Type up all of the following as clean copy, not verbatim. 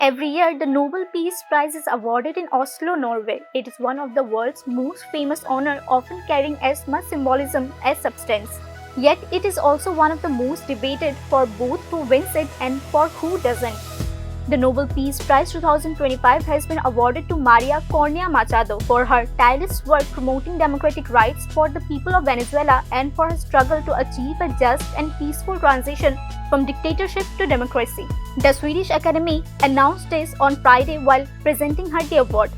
Every year, the Nobel Peace Prize is awarded in Oslo, Norway. It is one of the world's most famous honors, often carrying as much symbolism as substance. Yet, it is also one of the most debated for both who wins it and for who doesn't. The Nobel Peace Prize 2025 has been awarded to María Machado for her tireless work promoting democratic rights for the people of Venezuela and for her struggle to achieve a just and peaceful transition from dictatorship to democracy. The Swedish Academy announced this on Friday while presenting her the award.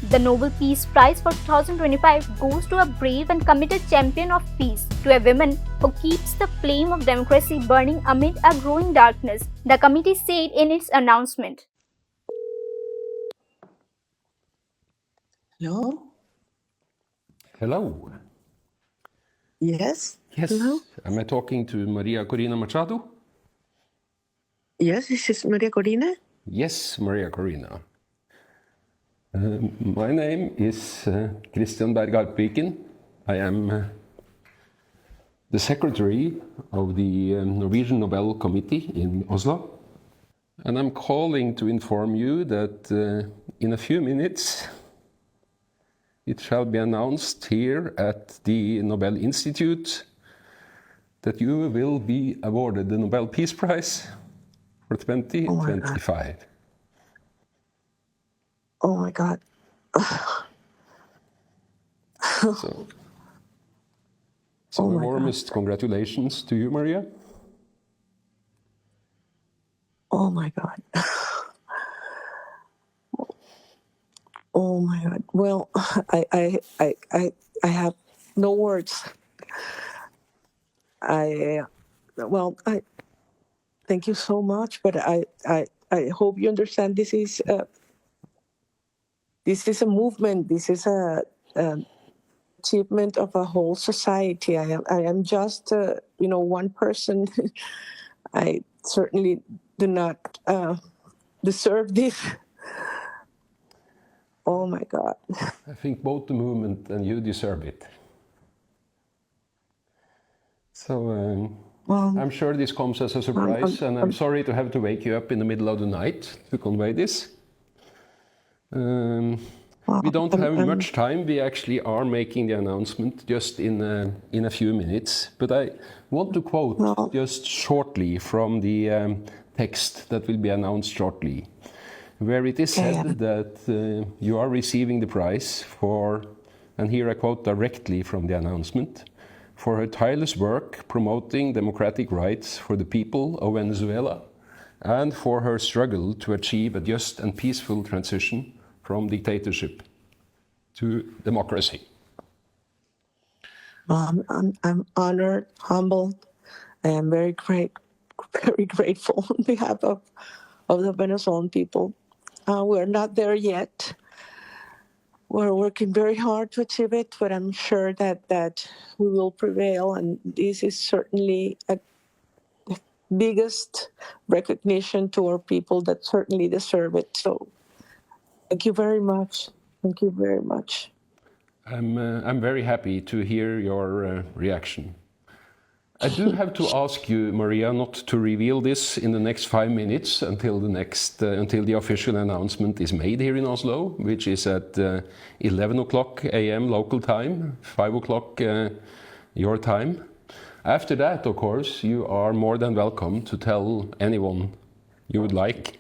The Nobel Peace Prize for 2025 goes to a brave and committed champion of peace, to a woman who keeps the flame of democracy burning amid a growing darkness, the committee said in its announcement. Hello? Hello. Yes? Yes. Hello? Am I talking to María Corina Machado? Yes, this is Maria Corina. Yes, María Corina. My name is Christian Berghardt Piken. I am the secretary of the Norwegian Nobel Committee in Oslo. And I'm calling to inform you that in a few minutes it shall be announced here at the Nobel Institute that you will be awarded the Nobel Peace Prize for 2025. Oh my God. So my warmest congratulations to you, Maria. Oh my God. Oh my God. Well, I have no words. I thank you so much, but I hope you understand this is a movement. This is a achievement of a whole society. I am just one person. I certainly do not deserve this. Oh my God. I think both the movement and you deserve it. So I'm sure this comes as a surprise, and I'm sorry to have to wake you up in the middle of the night to convey this. We don't have much time. We actually are making the announcement just in a few minutes. But I want to quote just shortly from the text that will be announced shortly, where it is said that you are receiving the prize for, and here I quote directly from the announcement, for her tireless work promoting democratic rights for the people of Venezuela and for her struggle to achieve a just and peaceful transition from dictatorship to democracy. I'm honored, humbled. I am very grateful on behalf of the Venezuelan people. We're not there yet. We're working very hard to achieve it, but I'm sure that we will prevail. And this is certainly a biggest recognition to our people that certainly deserve it. So thank you very much. Thank you very much. I'm very happy to hear your reaction. I do have to ask you, Maria, not to reveal this in the next 5 minutes until the official announcement is made here in Oslo, which is at 11 o'clock a.m. local time, 5 o'clock your time. After that, of course, you are more than welcome to tell anyone you would like.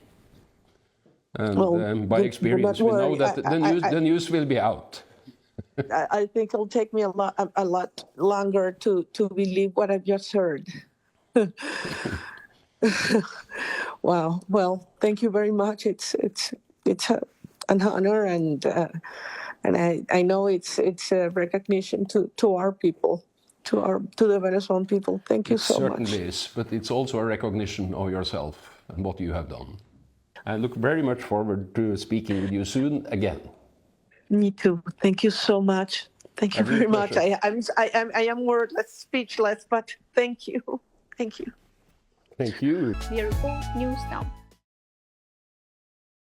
And by experience, we know that the news will be out. I think it'll take me a lot longer to believe what I've just heard. Wow. Well, thank you very much. It's an honor, and I know it's a recognition to our people, to the Venezuelan people. Thank you so much. It certainly is, but it's also a recognition of yourself and what you have done. I look very much forward to speaking with you soon again. Me too. Thank you so much. Thank you very much. I am wordless, speechless, but thank you. Thank you. Thank you. We report news now.